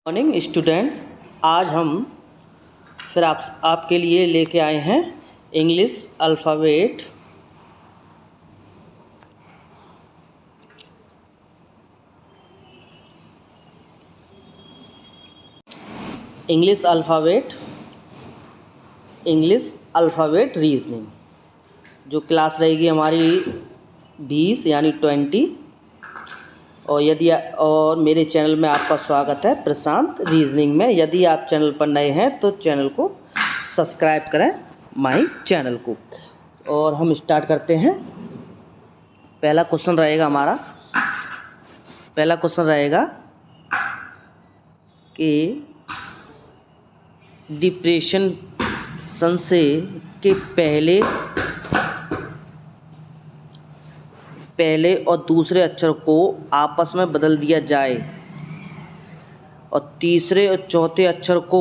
Morning student. आज हम फिर आपके लिए लेके आए हैं English alphabet. English alphabet reasoning जो क्लास रहेगी हमारी 20 यानी 20। और मेरे चैनल में आपका स्वागत है प्रशांत रीजनिंग में। यदि आप चैनल पर नए हैं तो चैनल को सब्सक्राइब करें माय चैनल को। और हम स्टार्ट करते हैं। पहला क्वेश्चन रहेगा कि डिप्रेशन संशय के पहले और दूसरे अक्षर को आपस में बदल दिया जाए और तीसरे और चौथे अक्षर को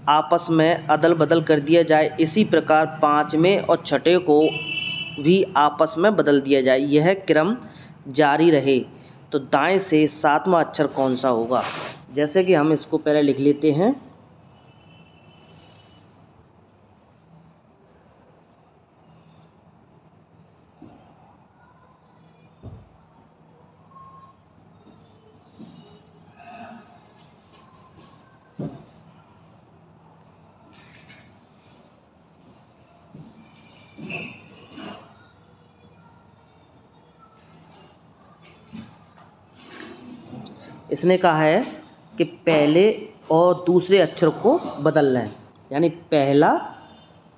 आपस में अदल बदल कर दिया जाए। इसी प्रकार पांचवें और छठे को भी आपस में बदल दिया जाए। यह क्रम जारी रहे तो दाएं से सातवां अक्षर कौन सा होगा। जैसे कि हम इसको पहले लिख लेते हैं। इसने कहा है कि पहले और दूसरे अक्षर को बदल लें, यानी पहला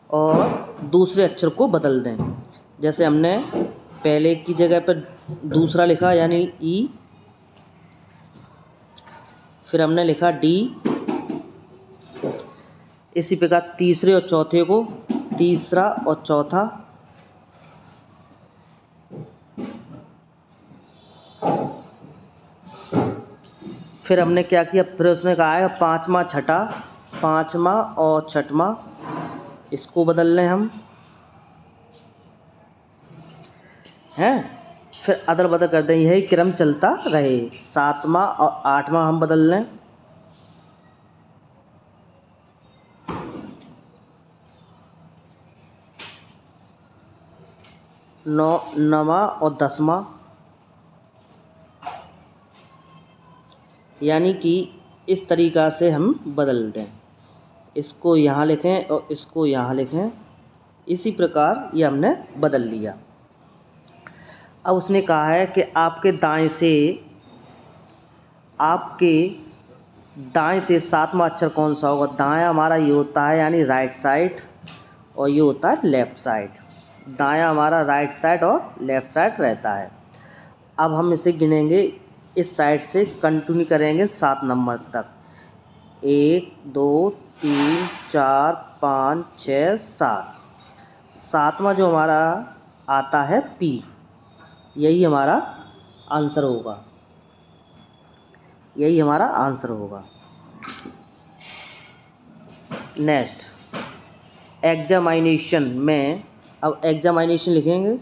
और दूसरे अक्षर को बदल दें। जैसे हमने पहले की जगह पर दूसरा लिखा यानी ई, फिर हमने लिखा डी। इसी प्रकार तीसरे और चौथे को तीसरा और चौथा, फिर हमने क्या किया, फिर उसने कहा है पांचवा और छठवां, इसको बदल लें हम हैं। फिर अदल बदल कर दें, यही क्रम चलता रहे। सातवां और आठवां हम बदल लें। नौवां और 10वां, यानी कि इस तरीक़ा से हम बदल दें। इसको यहाँ लिखें और इसको यहाँ लिखें। इसी प्रकार ये हमने बदल लिया। अब उसने कहा है कि आपके दाएं से सातवां अक्षर कौन सा होगा। दायां हमारा ये होता है यानी राइट साइड, और ये होता है लेफ़्ट साइड। दायां हमारा राइट साइड और लेफ़्ट साइड रहता है। अब हम इसे गिनेंगे, इस साइड से कंटिन्यू करेंगे 7 नंबर तक। 1 2 3 4 5 6 7। सातवां जो हमारा आता है पी, यही हमारा आंसर होगा। नेक्स्ट एग्जामिनेशन में, अब एग्जामिनेशन लिखेंगे।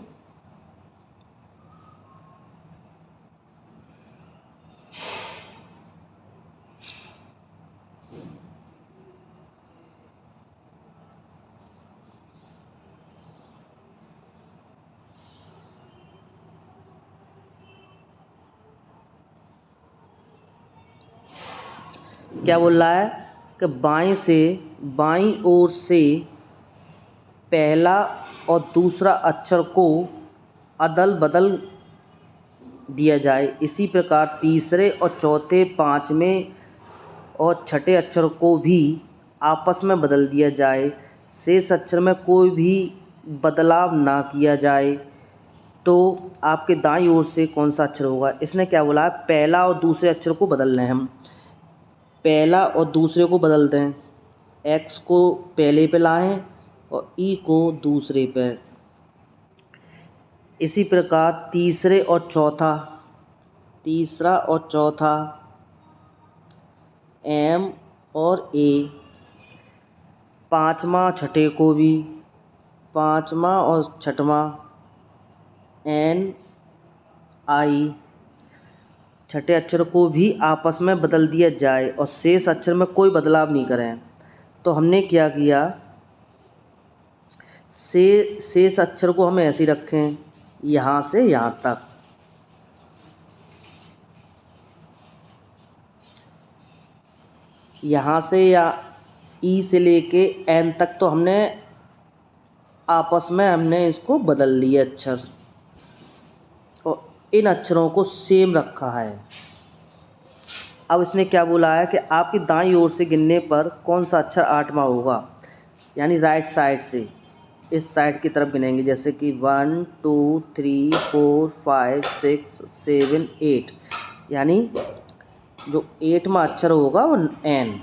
क्या बोल रहा है कि बाईं ओर से पहला और दूसरा अक्षर को अदल बदल दिया जाए। इसी प्रकार तीसरे और चौथे, पांचवें और छठे अक्षर को भी आपस में बदल दिया जाए। शेष अक्षर में कोई भी बदलाव ना किया जाए तो आपके दाईं ओर से कौन सा अक्षर होगा। इसने क्या बोला है, पहला और दूसरे अक्षर को बदल रहे हैं हम। पहला और दूसरे को बदल दें। एक्स को पहले पे लाएं और ई को दूसरे पे। इसी प्रकार तीसरा और चौथा एम और ए। पांचवा छठे को भी, पांचवा और छठवां एन आई। छठे अक्षर को भी आपस में बदल दिया जाए और शेष अक्षर में कोई बदलाव नहीं करें। तो हमने क्या किया, शेष अक्षर को हम ऐसे ही रखें, यहाँ से यहाँ तक। यहाँ से या ई से लेके एन तक तो हमने आपस में हमने इसको बदल लिए अक्षर, और इन अक्षरों को सेम रखा है। अब इसने क्या बोला है कि आपकी दाईं ओर से गिनने पर कौन सा अक्षर 8वां होगा, यानी राइट साइड से इस साइड की तरफ गिनेंगे, जैसे कि 1 2 3 4 5 6 7 8, यानी जो 8वां अक्षर होगा वो एन,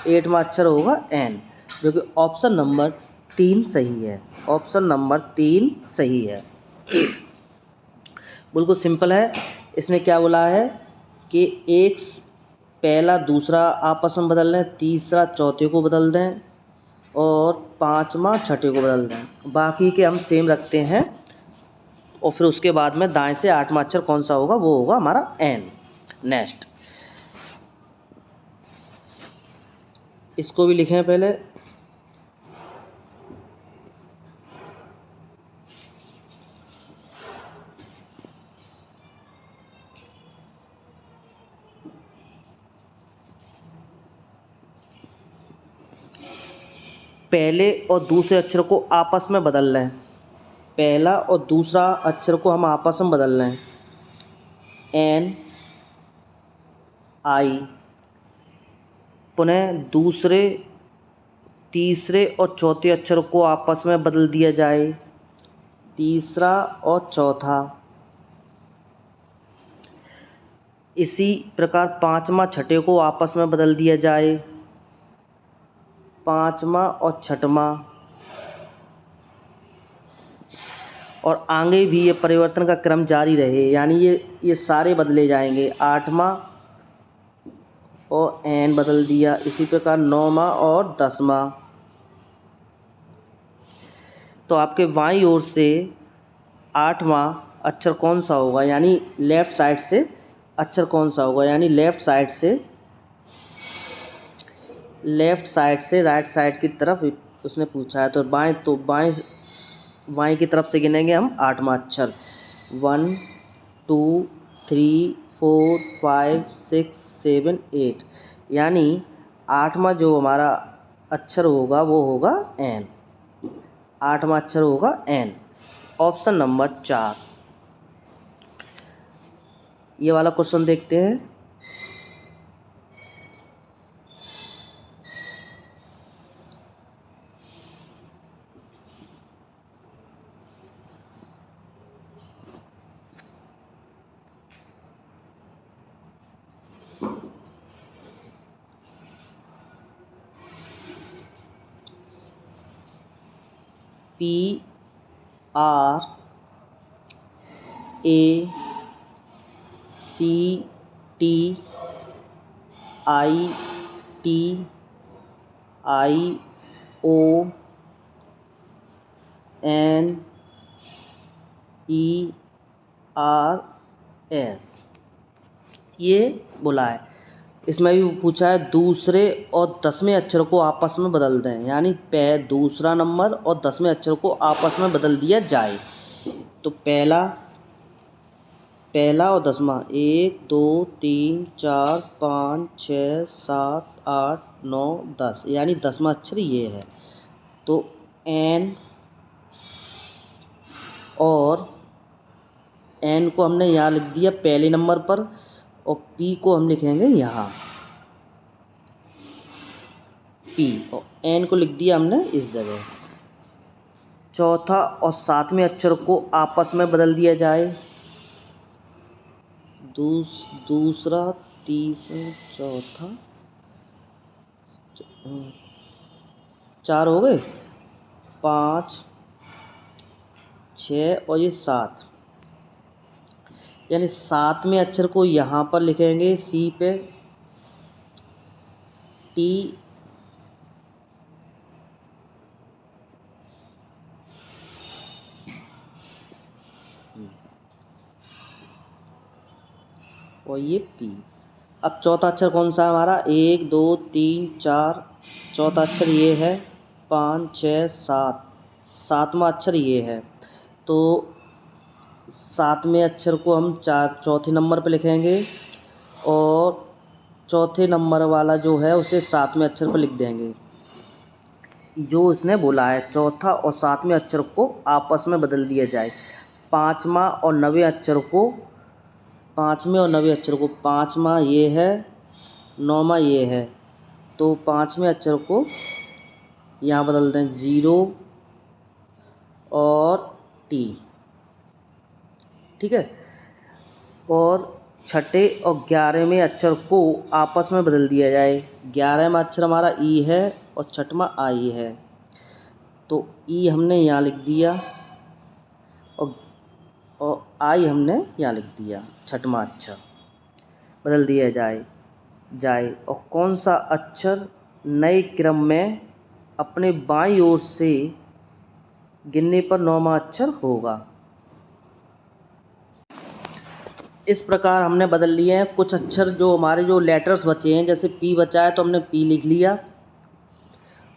8वां अक्षर होगा एन, जो कि ऑप्शन नंबर 3 सही है। ऑप्शन नंबर 3 सही है। बिल्कुल सिंपल है। इसने क्या बोला है कि एक पहला दूसरा आपस में बदल दें, तीसरा चौथे को बदल दें और पांचवा छठे को बदल दें। बाकी के हम सेम रखते हैं और फिर उसके बाद में दाएं से 8वां अक्षर कौन सा होगा, वो होगा हमारा एन। नेक्स्ट इसको भी लिखें पहले। पहले और दूसरे अक्षर को आपस में बदल लें। पहला और दूसरा अक्षर को हम आपस में बदल लें, एन आई। पुनः दूसरे, तीसरे और चौथे अक्षर को आपस में बदल दिया जाए, तीसरा और चौथा। इसी प्रकार पांचवा छठे को आपस में बदल दिया जाए, पांचवा और छठवां। और आगे भी ये परिवर्तन का क्रम जारी रहे, यानी ये सारे बदले जाएंगे। 8वां और एन बदल दिया, इसी प्रकार 9वां और 10वां। तो आपके बाईं ओर से 8वां अक्षर कौन सा होगा, यानी लेफ्ट साइड से अक्षर कौन सा होगा, यानी लेफ्ट साइड से राइट साइड की तरफ उसने पूछा है। तो बाएं की तरफ से गिनेंगे हम 8वां अक्षर, 1 2 3 4 5 6 7 8, यानी 8वां जो हमारा अक्षर होगा वो होगा एन। 8वां अक्षर होगा एन। Option number 4। ये वाला क्वेश्चन देखते हैं। P R A C T I T I O N E R S, ये बोला है। इसमें भी पूछा है दूसरे और 10वें अक्षर को आपस में बदल दें, यानी दूसरा नंबर और 10वें अक्षर को आपस में बदल दिया जाए। तो पहला और 10वां, 1 2 3 4 5 6 7 8 9 10, यानी 10वां अक्षर ये है। तो एन, और एन को हमने यहाँ लिख दिया पहले नंबर पर, और पी को हम लिखेंगे यहाँ, पी, और एन को लिख दिया हमने इस जगह। चौथा और 7वें अक्षर को आपस में बदल दिया जाए, दूसरा, तीसरा, चौथा, 4 हो गए, 5 6 और ये 7, यानी 7वें अक्षर को यहाँ पर लिखेंगे सी पे, टी, और ये पी। अब चौथा अक्षर कौन सा है हमारा, 1 2 3 4, चौथा अक्षर ये है, 5 6 7, सातवां अक्षर ये है। तो सातवें अक्षर को हम चौथे नंबर पे लिखेंगे और चौथे नंबर वाला जो है उसे सातवें अक्षर पर लिख देंगे। जो इसने बोला है चौथा और सातवें अक्षर को आपस में बदल दिया जाए। पाँचवा और नवें अक्षर को, पाँचवें और नवें अक्षर को, पाँचवा ये है, नौवां ये है, तो पाँचवें अक्षर को यहाँ बदल दें 0 और टी, ठीक है। और छठे और 11वें अक्षर को आपस में बदल दिया जाए। 11वां अक्षर हमारा ई है और छठवां आई है, तो ई हमने यहाँ लिख दिया और आई हमने यहाँ लिख दिया। छठवां अक्षर बदल दिया जाए। और कौन सा अक्षर नए क्रम में अपने बाईं ओर से गिनने पर 9वां अक्षर होगा। इस प्रकार हमने बदल लिए हैं कुछ अक्षर, जो हमारे जो लेटर्स बचे हैं, जैसे पी बचा है तो हमने पी लिख लिया,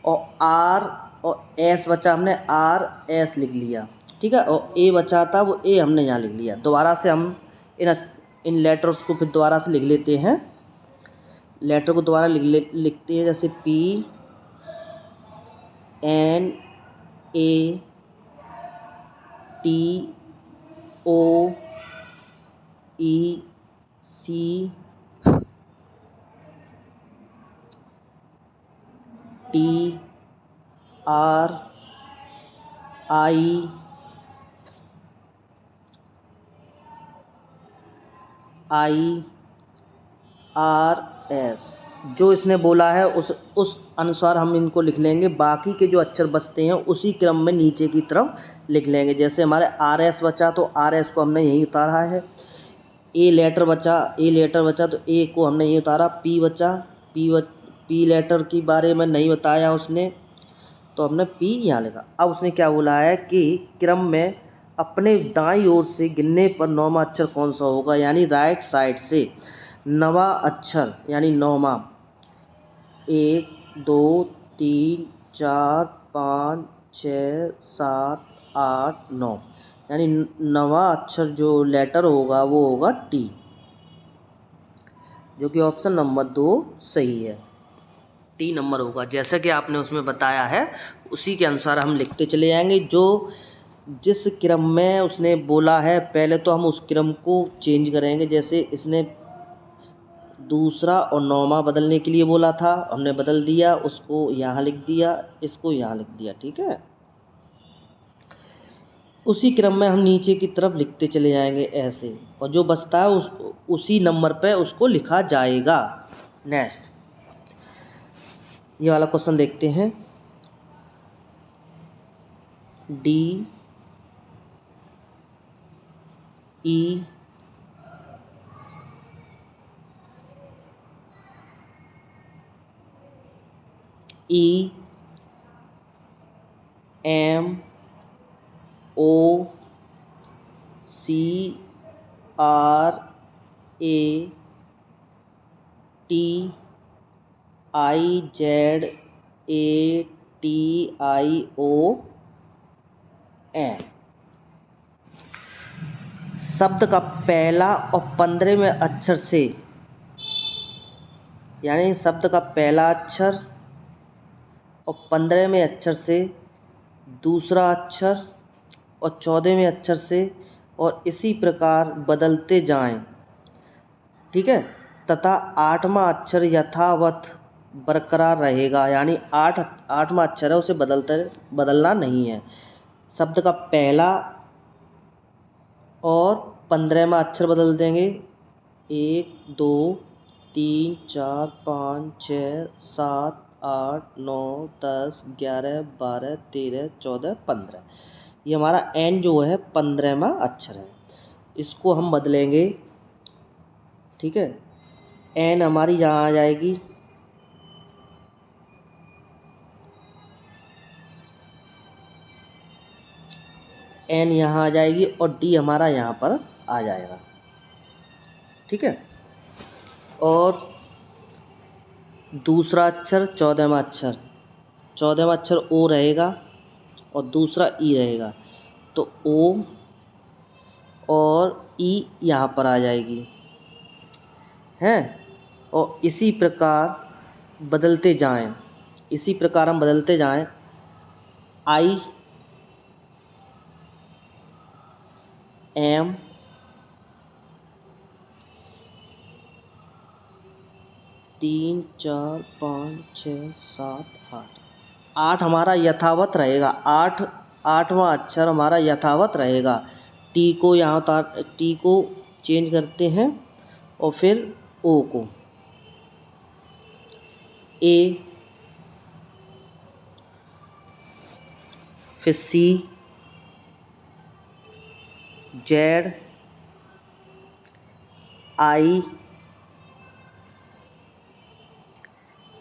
और आर और एस बचा, हमने आर एस लिख लिया, ठीक है। और ए बचा था, वो ए हमने यहाँ लिख लिया। दोबारा से हम इन लेटर्स को फिर दोबारा से लिख लेते हैं। लेटर को दोबारा लिखते हैं, जैसे P N A T O E C T R I R S. जो इसने बोला है उस अनुसार हम इनको लिख लेंगे। बाकी के जो अक्षर बचते हैं उसी क्रम में नीचे की तरफ लिख लेंगे। जैसे हमारे आर एस बचा तो आर एस को हमने यहीं उतारा है। ए लेटर बचा तो ए को हमने यहीं उतारा। पी बचा, पी लेटर के बारे में नहीं बताया उसने, तो हमने पी यहाँ लिखा। अब उसने क्या बोला है कि क्रम में अपने दाईं ओर से गिनने पर 9वां अक्षर कौन सा होगा, यानी राइट साइड से 9वां अक्षर, यानी 9वां। 1 2 3 4 5 6 7 8 9, यानी 9वां अक्षर जो लेटर होगा वो होगा टी, जो कि ऑप्शन नंबर 2 सही है। टी नंबर होगा, जैसा कि आपने उसमें बताया है उसी के अनुसार हम लिखते चले जाएंगे। जो जिस क्रम में उसने बोला है पहले तो हम उस क्रम को चेंज करेंगे। जैसे इसने दूसरा और 9वां बदलने के लिए बोला था, हमने बदल दिया, उसको यहाँ लिख दिया, इसको यहाँ लिख दिया, ठीक है। उसी क्रम में हम नीचे की तरफ लिखते चले जाएंगे ऐसे, और जो बचता है उसी नंबर पे उसको लिखा जाएगा। नेक्स्ट ये वाला क्वेश्चन देखते हैं। D E E M O C R A T I Z A T I O N. शब्द का पहला और 15वें अक्षर से, यानी शब्द का पहला अक्षर और 15वें अक्षर से दूसरा अक्षर और 14वें अक्षर से, और इसी प्रकार बदलते जाएं, ठीक है। तथा 8वां अक्षर यथावत बरकरार रहेगा, यानी आठवां अक्षर है उसे बदलना नहीं है। शब्द का पहला और 15वां अक्षर बदल देंगे। 1 2 3 4 5 6 7 8 9 10 11 12 13 14 15। ये हमारा एन जो है 15वां अक्षर है, इसको हम बदलेंगे, ठीक है। एन हमारी यहाँ आ जाएगी, एन यहाँ आ जाएगी और डी हमारा यहाँ पर आ जाएगा, ठीक है। और दूसरा अक्षर 14वां अक्षर, 14वां अक्षर ओ रहेगा और दूसरा ई रहेगा, तो ओ और ई यहाँ पर आ जाएगी हैं। और इसी प्रकार बदलते जाएं, इसी प्रकार हम बदलते जाएं। आई एम तीन चार पाँच छः सात आठ, आठ हमारा यथावत रहेगा, आठवां अक्षर हमारा यथावत रहेगा। टी को यहाँ उतार, टी को चेंज करते हैं और फिर ओ को, ए, फिर सी, जेड, आई,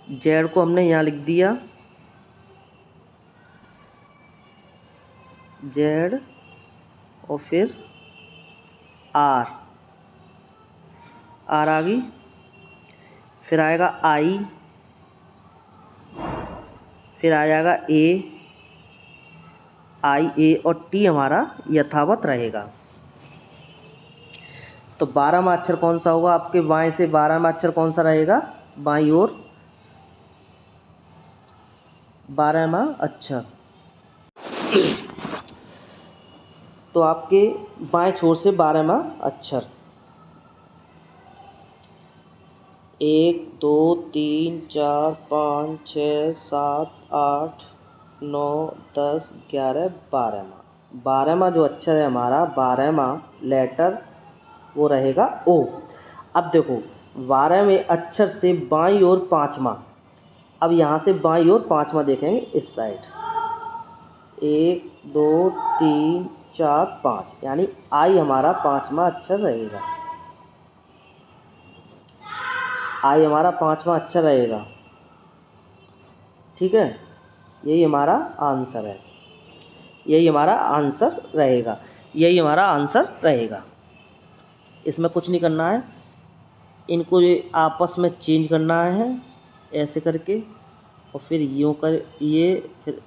जेड को हमने यहाँ लिख दिया, जेड, और फिर आर, आर आ गई। फिर आएगा आई, फिर आ जाएगा ए, आई ए, और टी हमारा यथावत रहेगा। तो 12वां अक्षर कौन सा होगा आपके बाएं से? 12वां अक्षर कौन सा रहेगा बाईं ओर? 12वां अक्षर तो आपके बाएं छोर से 12वां अक्षर 1 2 3 4 5 6 7 8 9 10 11 12वां, 12वां जो अक्षर है हमारा, 12वां लेटर वो रहेगा ओ। अब देखो 12वें अक्षर से बाईं ओर 5वां, अब यहाँ से बाईं ओर 5वां देखेंगे इस साइड, 1 2 3 4 5, यानी आई हमारा 5वां अक्षर रहेगा, आई हमारा 5वां अक्षर रहेगा। ठीक है, यही हमारा आंसर है, यही हमारा आंसर रहेगा, यही हमारा आंसर रहेगा। इसमें कुछ नहीं करना है, इनको ये आपस में चेंज करना है ऐसे करके, और फिर यूँ कर ये, फिर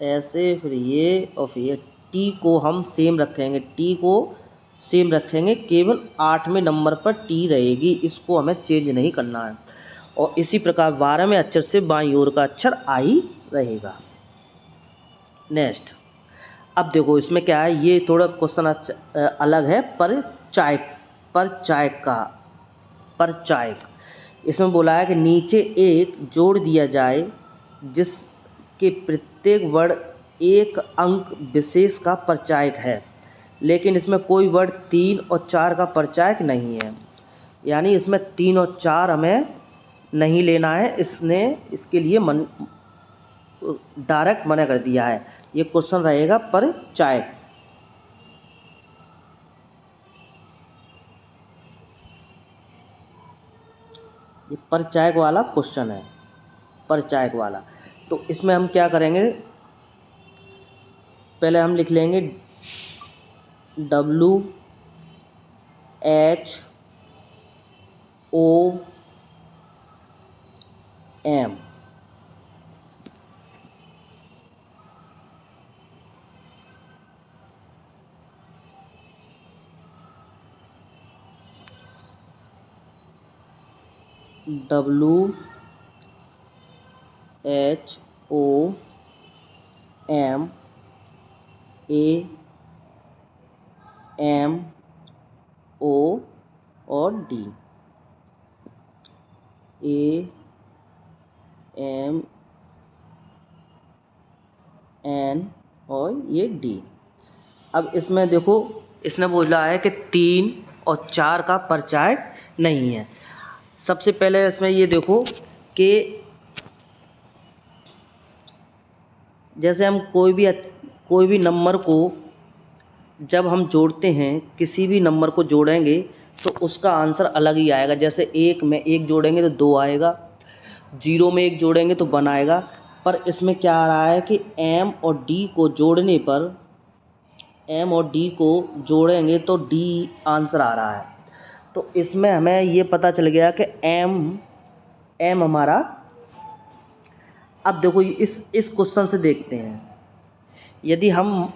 ऐसे, फिर ये, और फिर ये। टी को हम सेम रखेंगे, टी को सेम रखेंगे, केवल 8वें नंबर पर टी रहेगी, इसको हमें चेंज नहीं करना है। और इसी प्रकार 12वें अक्षर से बाईं ओर का अक्षर आई रहेगा। नेक्स्ट, अब देखो इसमें क्या है, ये थोड़ा क्वेश्चन अलग है, परचायक। इसमें बोला है कि नीचे एक जोड़ दिया जाए जिसके प्रत्येक वर्ण एक अंक विशेष का परचायक है, लेकिन इसमें कोई वर्ण 3 और 4 का परचायक नहीं है। यानी इसमें 3 और 4 हमें नहीं लेना है, इसने इसके लिए डायरेक्ट मना कर दिया है। ये क्वेश्चन रहेगा परचायक। ये परचायक वाला क्वेश्चन है, परचायक वाला। तो इसमें हम क्या करेंगे, पहले हम लिख लेंगे WHO M, WHO M A M O और D, A M N और ये D। अब इसमें देखो, इसने बोला है कि 3 और 4 का परचायक नहीं है। सबसे पहले इसमें ये देखो कि जैसे हम कोई भी नंबर को जब हम जोड़ते हैं, किसी भी नंबर को जोड़ेंगे तो उसका आंसर अलग ही आएगा। जैसे 1 में 1 जोड़ेंगे तो 2 आएगा, 0 में 1 जोड़ेंगे तो 1 आएगा। पर इसमें क्या आ रहा है कि M और D को जोड़ने पर, M और D को जोड़ेंगे तो D आंसर आ रहा है। तो इसमें हमें ये पता चल गया कि एम हमारा, अब देखो इस क्वेश्चन से देखते हैं, यदि हम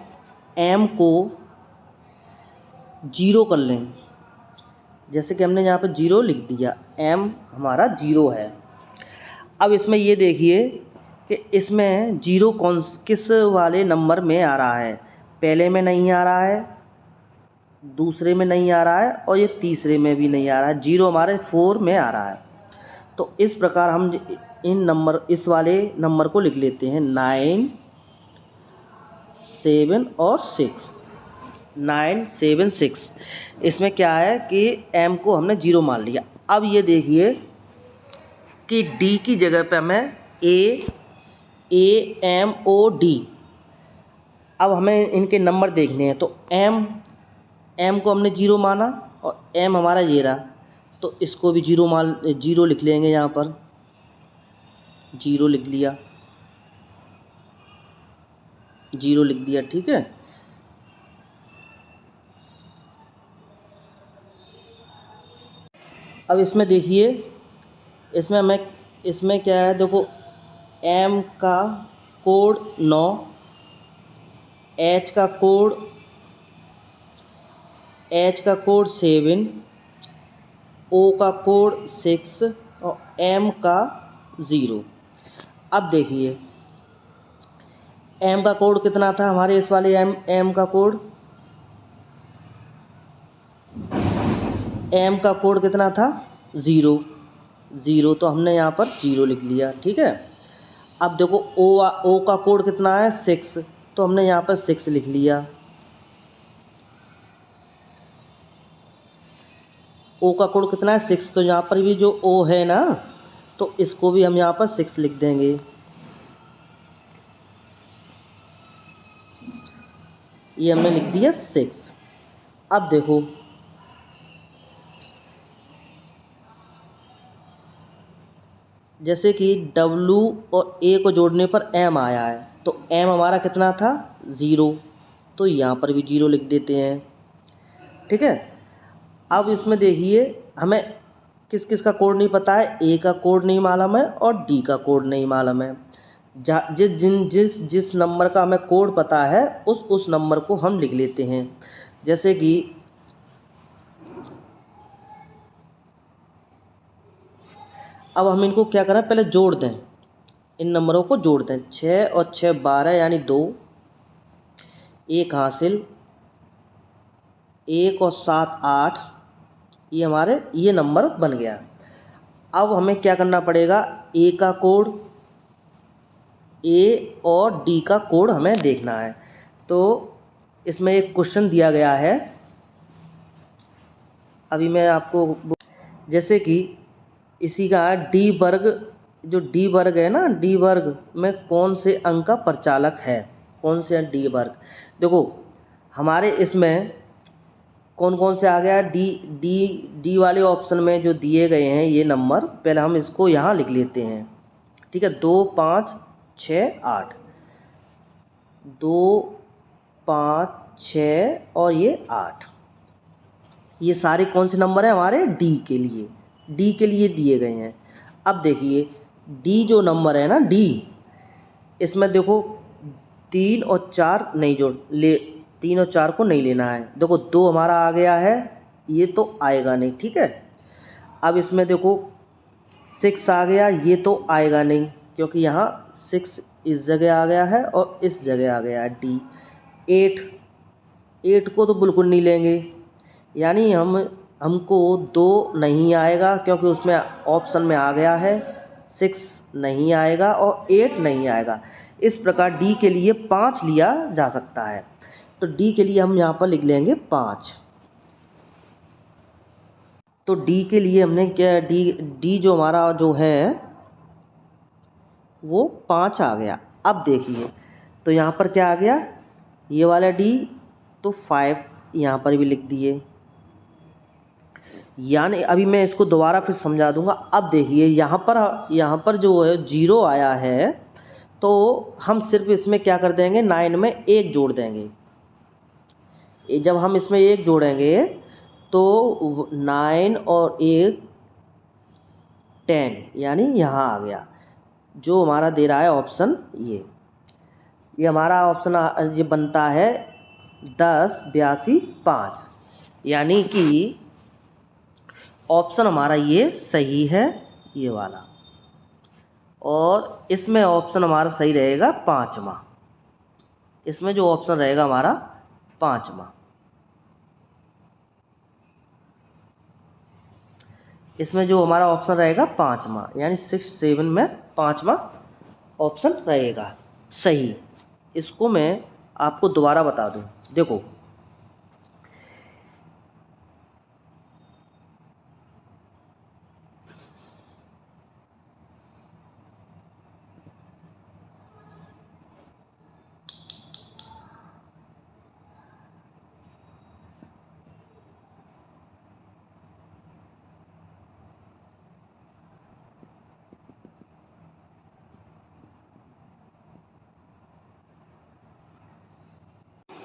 एम को 0 कर लें, जैसे कि हमने यहाँ पर 0 लिख दिया, एम हमारा 0 है। अब इसमें ये देखिए कि इसमें 0 किस वाले नंबर में आ रहा है, पहले में नहीं आ रहा है, दूसरे में नहीं आ रहा है और ये तीसरे में भी नहीं आ रहा है, 0 हमारे 4 में आ रहा है। तो इस प्रकार हम इस वाले नंबर को लिख लेते हैं 9 7 और 6, 9 7 6। इसमें क्या है कि m को हमने 0 मान लिया। अब ये देखिए कि d की जगह पे हमें AMOD, अब हमें इनके नंबर देखने हैं। तो m को हमने 0 माना और m हमारा ये रहा, तो इसको भी 0 लिख लेंगे, यहाँ पर 0 लिख लिया, 0 लिख दिया, ठीक है। अब इसमें देखिए, इसमें क्या है, देखो m का कोड 9, h का कोड 7, o का कोड 6 और m का 0। अब देखिए m का कोड कितना था हमारे इस वाले m का कोड, m का कोड कितना था 0, तो हमने यहाँ पर 0 लिख लिया, ठीक है। अब देखो o का कोड कितना है 6, तो हमने यहाँ पर 6 लिख लिया। o का कोड कितना है 6, तो यहाँ पर भी जो o है ना, तो इसको भी हम यहाँ पर 6 लिख देंगे। ये हमने लिख दिया 6। अब देखो जैसे कि W और A को जोड़ने पर M आया है, तो M हमारा कितना था 0, तो यहाँ पर भी 0 लिख देते हैं, ठीक है। अब इसमें देखिए हमें किस किस का कोड नहीं पता है, A का कोड नहीं मालूम है और D का कोड नहीं मालूम है। जिस नंबर का हमें कोड पता है उस नंबर को हम लिख लेते हैं। जैसे कि अब हम इनको क्या करें, पहले जोड़ दें, इन नंबरों को जोड़ दें। 6 और 6 12 यानी 2, 1 हासिल, 1 और 7 8, ये हमारे ये नंबर बन गया। अब हमें क्या करना पड़ेगा, A का कोड, A और D का कोड हमें देखना है। तो इसमें एक क्वेश्चन दिया गया है, अभी मैं आपको, जैसे कि इसी का डी वर्ग, जो डी वर्ग है ना, डी वर्ग में कौन से अंक का प्रचालक है, कौन से डी वर्ग। देखो हमारे इसमें कौन कौन से आ गया, डी वाले ऑप्शन में जो दिए गए हैं ये नंबर, पहले हम इसको यहाँ लिख लेते हैं, ठीक है। 2 5 6 8, 2 5 6 और ये 8, ये सारे कौन से नंबर हैं हमारे डी के लिए दिए गए हैं। अब देखिए डी जो नंबर है ना, डी, इसमें देखो 3 और 4 नहीं जोड़ ले, 3 और 4 को नहीं लेना है। देखो 2 हमारा आ गया है, ये तो आएगा नहीं, ठीक है। अब इसमें देखो 6 आ गया, ये तो आएगा नहीं क्योंकि यहाँ 6 इस जगह आ गया है और इस जगह आ गया है डी। 8 को तो बिल्कुल नहीं लेंगे, यानी हमको 2 नहीं आएगा क्योंकि उसमें ऑप्शन में आ गया है, 6 नहीं आएगा और 8 नहीं आएगा। इस प्रकार डी के लिए 5 लिया जा सकता है, तो डी के लिए हम यहाँ पर लिख लेंगे 5। तो डी के लिए हमने क्या, डी जो हमारा जो है वो 5 आ गया। अब देखिए तो यहाँ पर क्या आ गया, ये वाला डी, तो 5 यहाँ पर भी लिख दिए। यानी अभी मैं इसको दोबारा फिर समझा दूंगा। अब देखिए यहाँ पर जो है 0 आया है, तो हम सिर्फ इसमें क्या कर देंगे, 9 में 1 जोड़ देंगे। जब हम इसमें 1 जोड़ेंगे तो तो 9 और 8 10, यानी यहाँ आ गया जो हमारा दे रहा है ऑप्शन ये हमारा ऑप्शन ये बनता है 10 82 5, यानी कि ऑप्शन हमारा ये सही है, ये वाला। और इसमें ऑप्शन हमारा सही रहेगा 5वां, इसमें जो ऑप्शन रहेगा हमारा 5वां, इसमें जो हमारा ऑप्शन रहेगा 5वां, यानी 6 7 में 5वां ऑप्शन रहेगा सही। इसको मैं आपको दोबारा बता दूं, देखो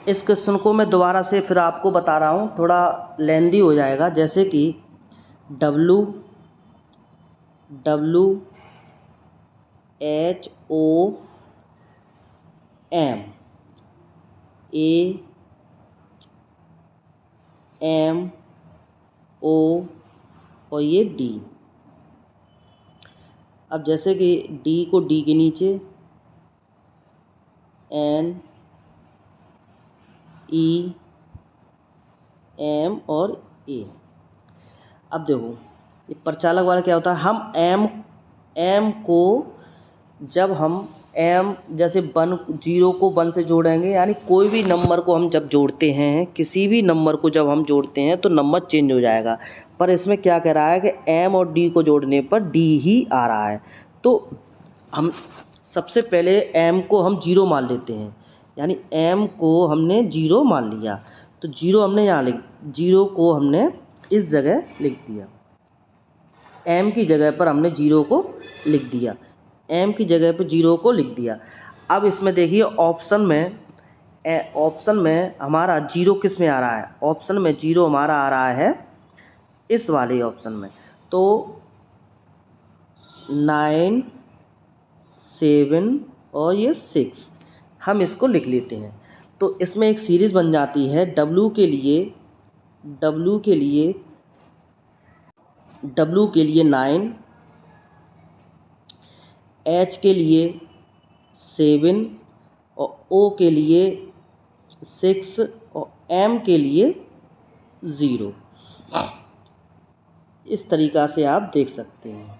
इस क्वेश्चन को मैं दोबारा से फिर आपको बता रहा हूँ, थोड़ा लेंदी हो जाएगा। जैसे कि W H O M A M O और ये D। अब जैसे कि D को D के नीचे N E M और A। अब देखो ये प्रचालक वाला क्या होता है, हम M को जब हम M जैसे 1 0 को 1 से जोड़ेंगे, यानी कोई भी नंबर को हम जब जोड़ते हैं, किसी भी नंबर को जब हम जोड़ते हैं तो नंबर चेंज हो जाएगा। पर इसमें क्या कह रहा है कि M और D को जोड़ने पर D ही आ रहा है। तो हम सबसे पहले M को हम 0 मान लेते हैं, यानी M को हमने 0 मान लिया, तो 0 हमने यहाँ 0 को हमने इस जगह लिख दिया, M की जगह पर हमने 0 को लिख दिया, M की जगह पर 0 को लिख दिया। अब इसमें देखिए ऑप्शन में हमारा 0 किस में आ रहा है, ऑप्शन में 0 हमारा आ रहा है इस वाले ऑप्शन में। तो 9 7 और ये 6 हम इसको लिख लेते हैं। तो इसमें एक सीरीज़ बन जाती है W के लिए 9, H के लिए 7 और O के लिए 6 और M के लिए 0। इस तरीक़ा से आप देख सकते हैं,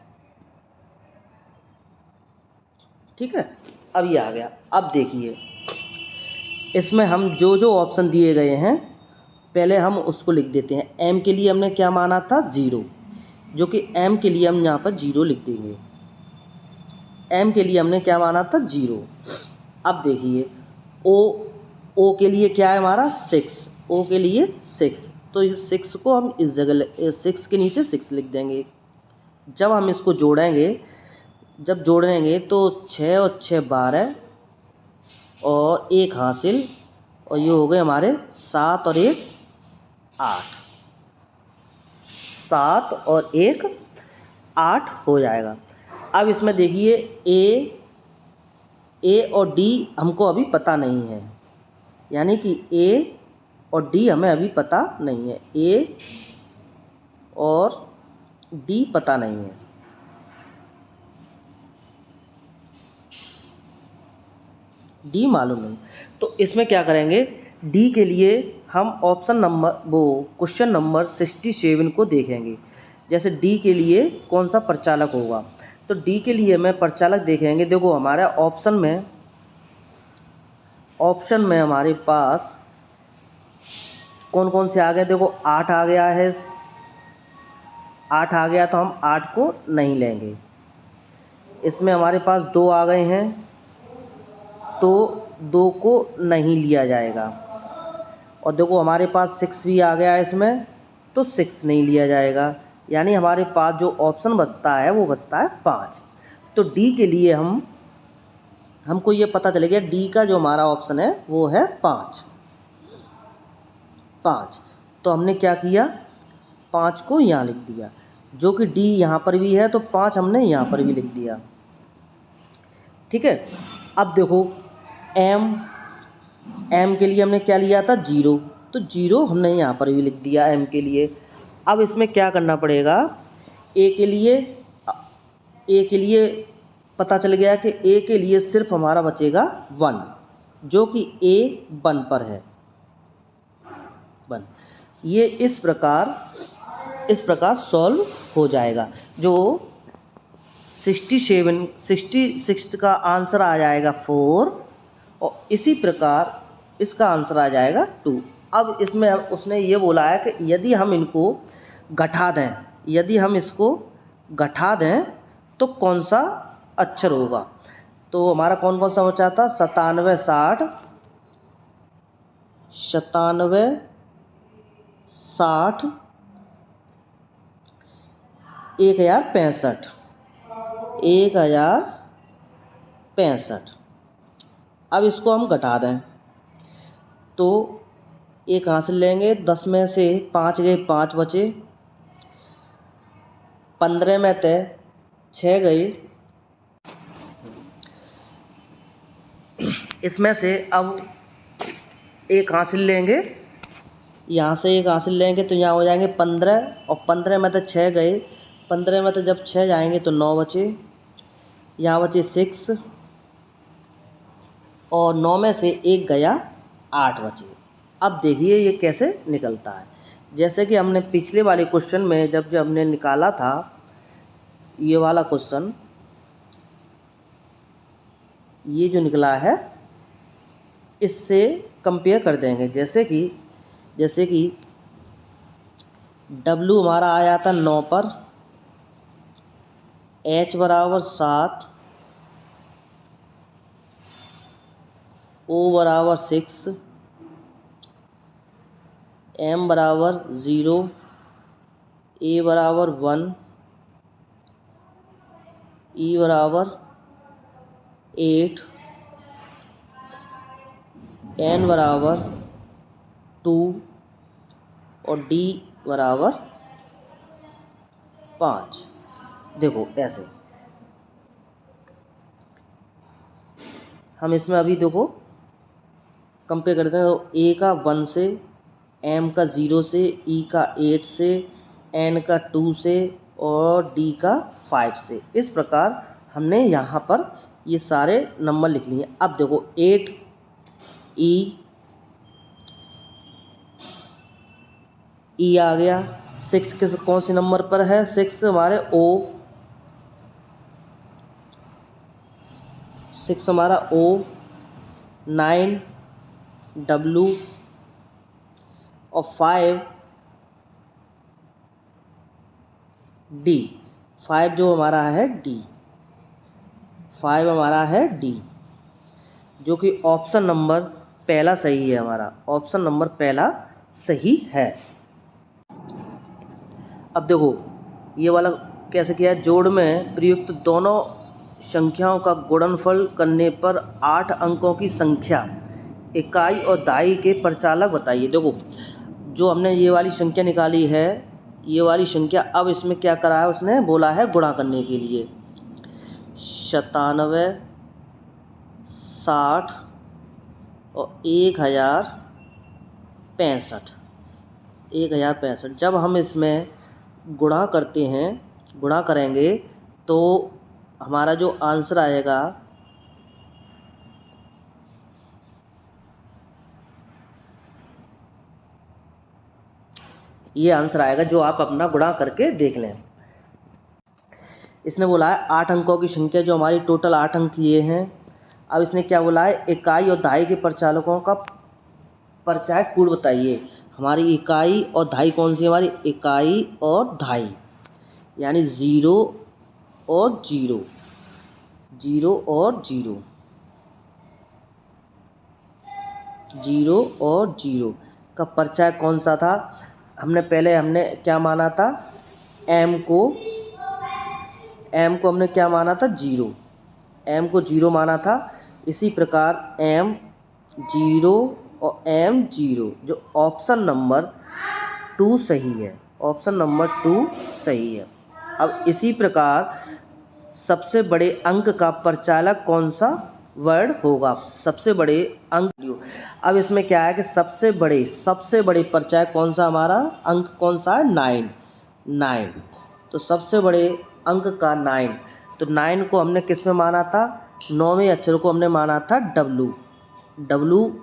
ठीक है। अब ये आ गया। अब देखिए इसमें हम जो ऑप्शन दिए गए हैं पहले हम उसको लिख देते हैं। M के लिए हमने क्या माना था 0, जो कि M के लिए हम यहाँ पर 0 लिख देंगे। M के लिए हमने क्या माना था 0। अब देखिए O के लिए क्या है हमारा 6, O के लिए 6, तो इस 6 को हम इस जगह 6 के नीचे 6 लिख देंगे। जब हम इसको जोड़ेंगे तो 6 और 6 12 और 1 हासिल, और ये हो गए हमारे 7 और 1 8, 7 और 1 8 हो जाएगा। अब इसमें देखिए A और D हमको अभी पता नहीं है, यानी कि A और D हमें अभी पता नहीं है, A और D पता नहीं है। D मालूम नहीं, तो इसमें क्या करेंगे, D के लिए हम क्वेश्चन नंबर 67 को देखेंगे। जैसे D के लिए कौन सा प्रचालक होगा, तो D के लिए मैं प्रचालक देखेंगे। देखो हमारे ऑप्शन में हमारे पास कौन कौन से आ गए, देखो 8 आ गया है, 8 आ गया तो हम 8 को नहीं लेंगे। इसमें हमारे पास 2 आ गए हैं तो 2 को नहीं लिया जाएगा। और देखो हमारे पास 6 भी आ गया है इसमें, तो 6 नहीं लिया जाएगा। यानी हमारे पास जो ऑप्शन बचता है वो बचता है 5। तो D के लिए हमको ये पता चल गया, D का जो हमारा ऑप्शन है वो है 5। तो हमने क्या किया, 5 को यहाँ लिख दिया, जो कि डी यहाँ पर भी है तो 5 हमने यहाँ पर भी लिख दिया। ठीक है, अब देखो एम के लिए हमने क्या लिया था 0, तो 0 हमने यहाँ पर भी लिख दिया एम के लिए। अब इसमें क्या करना पड़ेगा, ए के लिए पता चल गया कि ए के लिए सिर्फ हमारा बचेगा 1, जो कि ए 1 पर है 1। ये इस प्रकार सॉल्व हो जाएगा। जो 66 का आंसर आ जाएगा 4, और इसी प्रकार इसका आंसर आ जाएगा 2। अब इसमें उसने ये बोला है कि यदि हम इसको घटा दें तो कौन सा अक्षर होगा। तो हमारा कौन कौन सा बचा था, 97, 60, 1065। अब इसको हम घटा दें तो एक हासिल लेंगे, 10 में से 5 गए 5 बचे, 15 में से 6 गए, इसमें से अब एक हासिल लेंगे, यहाँ से एक हासिल लेंगे तो यहाँ हो जाएंगे 15, और 15 में से 6 गए, 15 में से जब 6 जाएंगे तो 9 बचे, यहाँ बचे 6, और 9 में से एक गया 8 बचे। अब देखिए ये कैसे निकलता है। जैसे कि हमने पिछले वाले क्वेश्चन में जब हमने निकाला था ये वाला क्वेश्चन, ये जो निकला है इससे कंपेयर कर देंगे। जैसे कि W हमारा आया था 9 पर, H बराबर 7, O बराबर 6, M बराबर 0, A बराबर 1, E बराबर 8, N बराबर 2 और D बराबर 5। देखो ऐसे हम इसमें अभी देखो कंपेयर करते हैं। तो A का 1 से, M का 0 से, E का 8 से, N का 2 से और D का 5 से। इस प्रकार हमने यहाँ पर ये सारे नंबर लिख लिए। अब देखो 8 E आ गया, 6 किस कौन से नंबर पर है, 6 हमारे O, 6 हमारा O, 9 W और 5 D। 5 जो हमारा है D, 5 हमारा है D, जो कि ऑप्शन नंबर पहला सही है। हमारा ऑप्शन नंबर पहला सही है। अब देखो ये वाला कैसे किया है, जोड़ में प्रयुक्त दोनों संख्याओं का गुणनफल करने पर 8 अंकों की संख्या, इकाई और दहाई के प्रचालक बताइए। देखो जो हमने ये वाली संख्या निकाली है, ये वाली संख्या, अब इसमें क्या करा है उसने, बोला है गुणा करने के लिए। 97, 60 और 1065। जब हम इसमें गुणा करेंगे तो हमारा जो आंसर आएगा ये आंसर आएगा, जो आप अपना गुणा करके देख लें। इसने बोला है 8 अंकों की संख्या, जो हमारी टोटल 8 अंक ये हैं। अब इसने क्या बोला है, इकाई और दहाई के प्रचालकों का प्रचायक पूर्ण बताइए। हमारी इकाई और दहाई कौन सी है, हमारी इकाई और दहाई, यानी 0 और 0, 0 और 0, 0 और 0 का प्रचायक कौन सा था। हमने क्या माना था, m को हमने क्या माना था, 0, m को 0 माना था। इसी प्रकार m 0 और m 0, जो ऑप्शन नंबर 2 सही है। ऑप्शन नंबर 2 सही है। अब इसी प्रकार सबसे बड़े अंक का प्रचालक कौन सा वर्ड होगा? सबसे बड़े अंक। अब इसमें क्या है कि सबसे बड़े प्रचालक कौन सा, हमारा अंक कौन सा है? 9। तो सबसे बड़े अंक का 9, तो 9 को हमने किस में माना था? 9वें अक्षर को हमने माना था W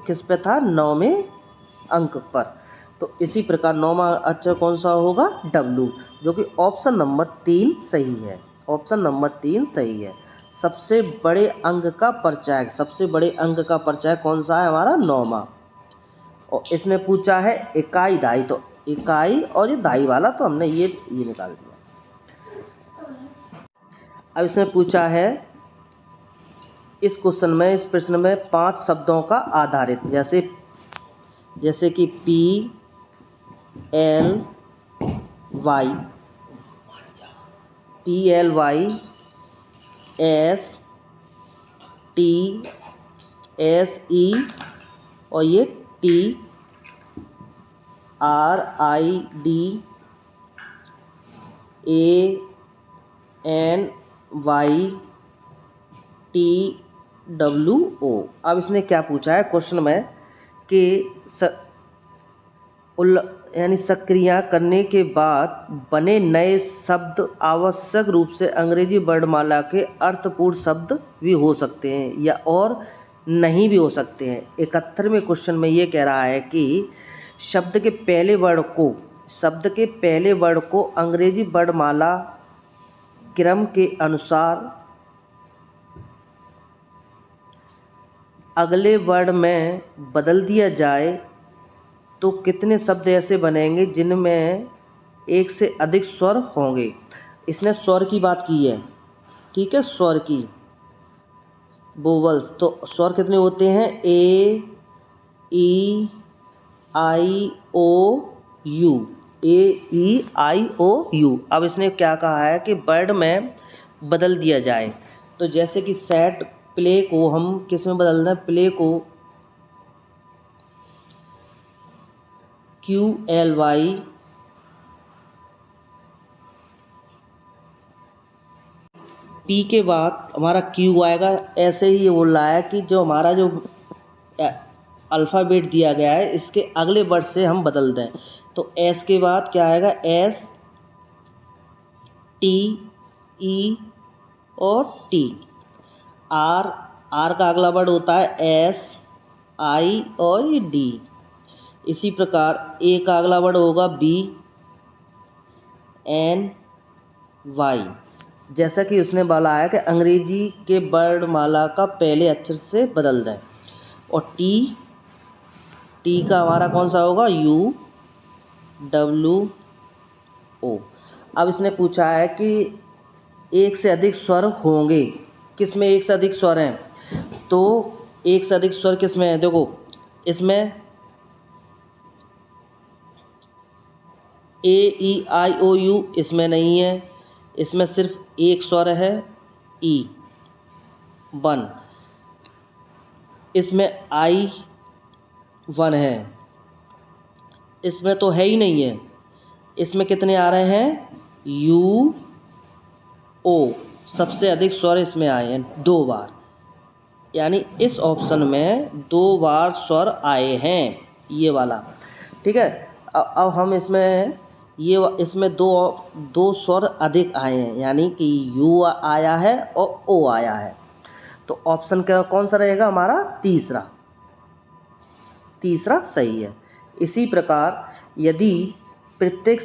किस पे था? 9वें अंक पर। तो इसी प्रकार 9वां अक्षर कौन सा होगा? W, जो कि ऑप्शन नंबर 3 सही है। ऑप्शन नंबर 3 सही है। सबसे बड़े अंक का प्रचालक कौन सा है? हमारा 9वां। और इसने पूछा है इकाई दहाई, तो इकाई और ये दहाई वाला तो हमने ये निकाल दिया। अब इसने पूछा है इस प्रश्न में 5 शब्दों का आधारित, जैसे कि PLY, STSE और ये TRIDANYTWO। अब इसने क्या पूछा है क्वेश्चन में कि यानी सक्रिया करने के बाद बने नए शब्द आवश्यक रूप से अंग्रेजी वर्णमाला के अर्थपूर्ण शब्द भी हो सकते हैं या और नहीं भी हो सकते हैं। 71वें क्वेश्चन में ये कह रहा है कि शब्द के पहले वर्ड को अंग्रेजी वर्णमाला क्रम के अनुसार अगले वर्ड में बदल दिया जाए तो कितने शब्द ऐसे बनेंगे जिनमें एक से अधिक स्वर होंगे? इसने स्वर की बात की है, ठीक है, स्वर की वोवल्स। तो स्वर कितने होते हैं? A E I O U, AEIOU। अब इसने क्या कहा है कि वर्ड में बदल दिया जाए, तो जैसे कि सेट प्ले को हम किस में बदलना है? प्ले को QLY, P के बाद हमारा Q आएगा। ऐसे ही ये बोल रहा है कि जो हमारा जो अल्फ़ाबेट दिया गया है इसके अगले वर्ड से हम बदल दें। तो S के बाद क्या आएगा? S T E और T। R का अगला वर्ड होता है S I और ये D। इसी प्रकार A का अगला वर्ड होगा B N Y। जैसा कि उसने बोला है कि अंग्रेजी के वर्णमाला का पहले अक्षर से बदल दें। और टी का हमारा कौन सा होगा? UWO। अब इसने पूछा है कि एक से अधिक स्वर होंगे, किस में एक से अधिक स्वर हैं? तो एक से अधिक स्वर किस में है? देखो इसमें AEIOU इसमें नहीं है, इसमें सिर्फ एक स्वर है E1। इसमें I1 है, इसमें तो है ही नहीं है। इसमें कितने आ रहे हैं? UO, सबसे अधिक स्वर इसमें आए हैं 2 बार, यानी इस ऑप्शन में 2 बार स्वर आए हैं, ये वाला, ठीक है। अब हम इसमें दो स्वर अधिक आए हैं, यानी कि U आया है और O आया है। तो ऑप्शन का कौन सा रहेगा? हमारा तीसरा सही है। इसी प्रकार यदि प्रत्येक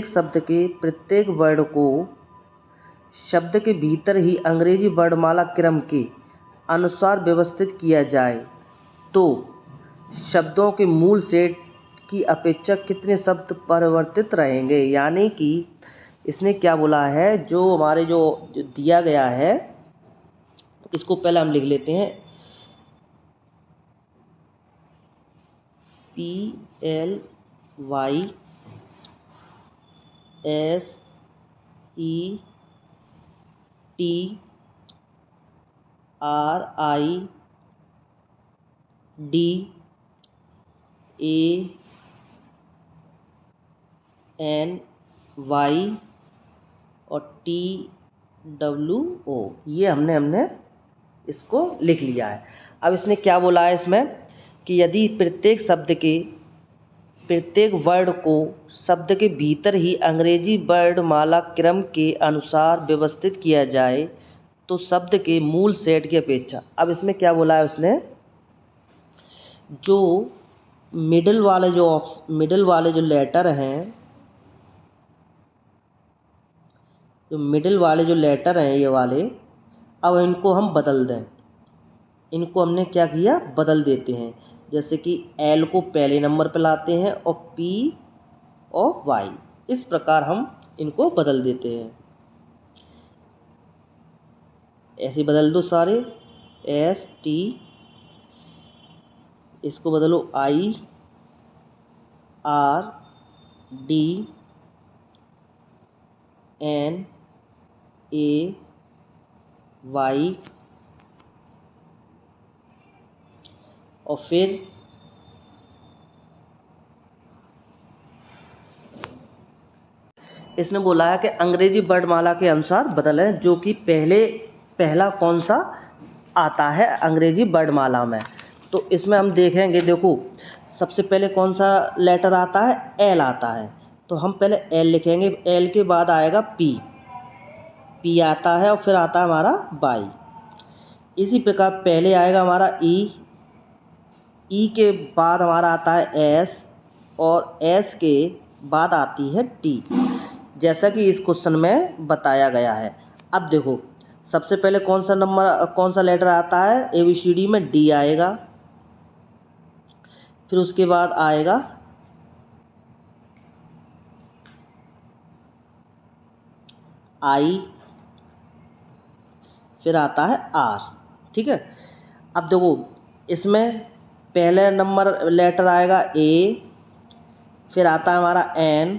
शब्द के प्रत्येक वर्ड को शब्द के भीतर ही अंग्रेजी वर्णमाला क्रम के अनुसार व्यवस्थित किया जाए तो शब्दों के मूल सेट की अपेक्षा कितने शब्द परिवर्तित रहेंगे? यानी कि इसने क्या बोला है, जो हमारे जो दिया गया है इसको पहले हम लिख लेते हैं। PLY SETRIDANYTWO NY और TWO, ये हमने इसको लिख लिया है। अब इसने क्या बोला है इसमें कि यदि प्रत्येक शब्द के प्रत्येक वर्ड को शब्द के भीतर ही अंग्रेजी वर्णमाला क्रम के अनुसार व्यवस्थित किया जाए तो शब्द के मूल सेट की अपेक्षा, अब इसमें क्या बोला है उसने, जो मिडिल वाले जो लेटर हैं, जो मिडिल वाले जो लेटर हैं ये वाले, अब इनको हम बदल दें। इनको हमने क्या किया, बदल देते हैं। जैसे कि L को पहले नंबर पर लाते हैं और P और Y, इस प्रकार हम इनको बदल देते हैं। ऐसे बदल दो सारे, ST, इसको बदलो IRDNAY और फिर इसने बोला है कि अंग्रेजी वर्णमाला के अनुसार बदलें, जो कि पहला कौन सा आता है अंग्रेजी वर्णमाला में। तो इसमें हम देखेंगे, देखो सबसे पहले कौन सा लेटर आता है, L आता है, तो हम पहले L लिखेंगे। L के बाद आएगा P आता है और फिर आता है हमारा Y। इसी प्रकार पहले आएगा हमारा E के बाद हमारा आता है S और S के बाद आती है T, जैसा कि इस क्वेश्चन में बताया गया है। अब देखो सबसे पहले कौन सा लेटर आता है, ABCD में D आएगा, फिर उसके बाद आएगा I, फिर आता है R, ठीक है। अब देखो इसमें पहले नंबर लेटर आएगा A, फिर आता है हमारा N,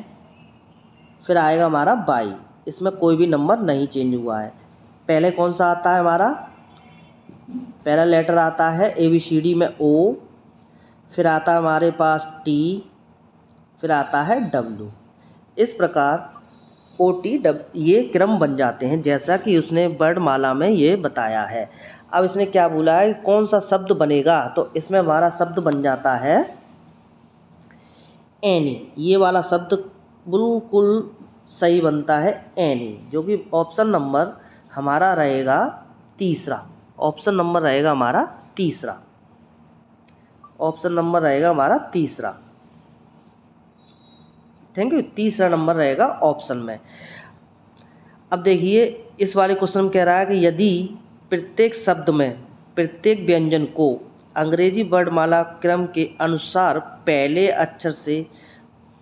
फिर आएगा हमारा Y। इसमें कोई भी नंबर नहीं चेंज हुआ है। पहले कौन सा आता है हमारा, पहला लेटर आता है ABCD में O, फिर आता है हमारे पास T, फिर आता है W। इस प्रकार OTW ये क्रम बन जाते हैं, जैसा कि उसने वर्णमाला में ये बताया है। अब इसने क्या बोला है, कौन सा शब्द बनेगा, तो इसमें हमारा शब्द बन जाता है एनी। ये वाला शब्द बिल्कुल सही बनता है एनी, जो कि ऑप्शन नंबर हमारा रहेगा तीसरा। ऑप्शन नंबर रहेगा हमारा तीसरा। ऑप्शन नंबर रहेगा हमारा तीसरा। Thank you. तीसरा नंबर रहेगा ऑप्शन में। अब देखिए इस वाले क्वेश्चन में कह रहा है कि यदि प्रत्येक शब्द में प्रत्येक व्यंजन को अंग्रेजी वर्णमाला क्रम के अनुसार पहले अक्षर से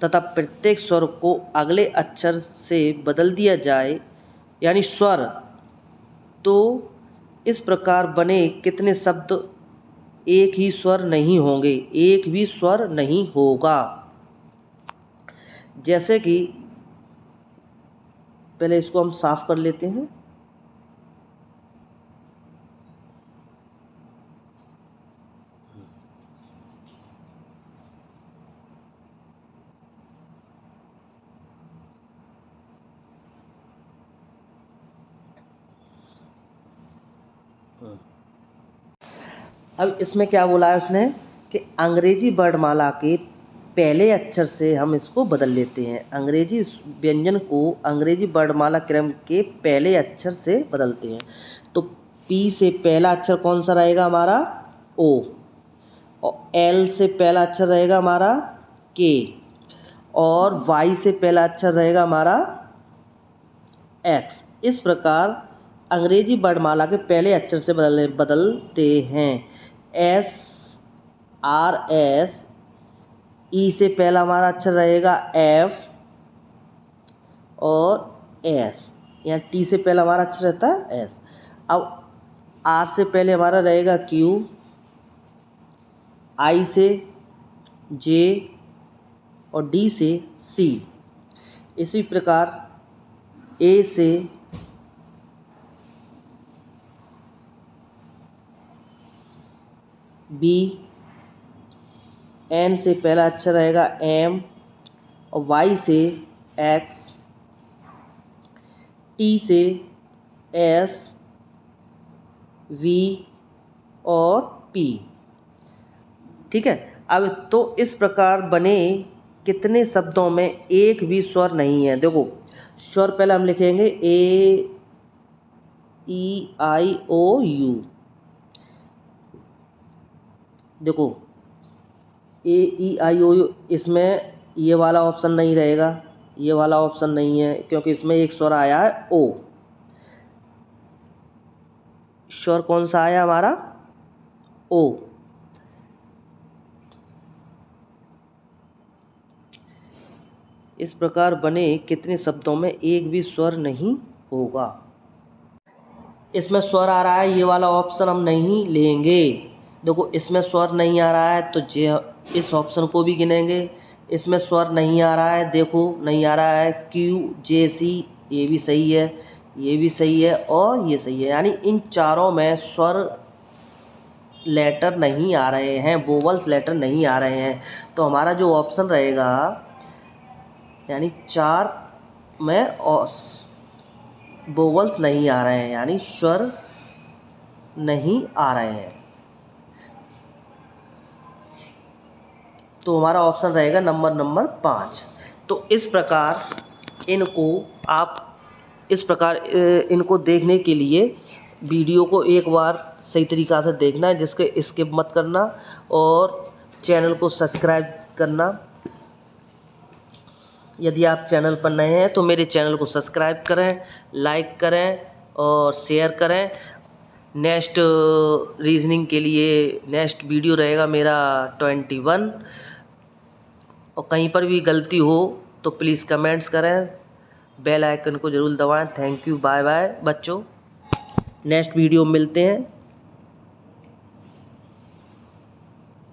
तथा प्रत्येक स्वर को अगले अक्षर से बदल दिया जाए, यानी स्वर, तो इस प्रकार बने कितने शब्द एक ही स्वर नहीं होंगे, एक भी स्वर नहीं होगा। जैसे कि पहले इसको हम साफ कर लेते हैं। अब इसमें क्या बोला है उसने कि अंग्रेजी वर्णमाला के पहले अक्षर से हम इसको बदल लेते हैं। अंग्रेजी व्यंजन को अंग्रेजी वर्णमाला क्रम के पहले अक्षर से बदलते हैं। तो P से पहला अक्षर कौन सा रहेगा हमारा, O, और L से पहला अक्षर रहेगा हमारा K, और Y से पहला अक्षर रहेगा हमारा X। इस प्रकार अंग्रेजी वर्णमाला के पहले अक्षर से बदलते हैं। SRS, E से पहला हमारा अक्षर रहेगा F और S, यहाँ T से पहला हमारा अक्षर रहता है S। अब R से पहले हमारा रहेगा Q, I से J और D से C। इसी प्रकार A से B, N से पहला अक्षर रहेगा M और Y से एक्स, टी से एस, वी और पी। ठीक है। अब तो इस प्रकार बने कितने शब्दों में एक भी स्वर नहीं है। देखो स्वर पहले हम लिखेंगे ए ई आई ओ यू। देखो ए ई आई ओ यू, इसमें ये वाला ऑप्शन नहीं रहेगा, ये वाला ऑप्शन नहीं है, क्योंकि इसमें एक स्वर आया है ओ। स्वर कौन सा आया हमारा? ओ। इस प्रकार बने कितने शब्दों में एक भी स्वर नहीं होगा। इसमें स्वर आ रहा है, ये वाला ऑप्शन हम नहीं लेंगे। देखो इसमें स्वर नहीं आ रहा है तो इस ऑप्शन को भी गिनेंगे। इसमें स्वर नहीं आ रहा है, देखो नहीं आ रहा है, क्यू जे सी, ये भी सही है, ये भी सही है और ये सही है। यानी इन चारों में स्वर लेटर नहीं आ रहे हैं, वोवल्स लेटर नहीं आ रहे हैं। तो हमारा जो ऑप्शन रहेगा, यानी 4 में वोवल्स नहीं आ रहे हैं, यानी स्वर नहीं आ रहे हैं, तो हमारा ऑप्शन रहेगा नंबर 5। तो इस प्रकार इनको देखने के लिए वीडियो को एक बार सही तरीक़ा से देखना है, जिसके स्किप मत करना और चैनल को सब्सक्राइब करना। यदि आप चैनल पर नए हैं तो मेरे चैनल को सब्सक्राइब करें, लाइक करें और शेयर करें। नेक्स्ट रीजनिंग के लिए नेक्स्ट वीडियो रहेगा मेरा 21। और कहीं पर भी गलती हो तो प्लीज़ कमेंट्स करें, बेल आइकन को ज़रूर दबाएं। थैंक यू, बाय बाय बच्चों, नेक्स्ट वीडियो में मिलते हैं।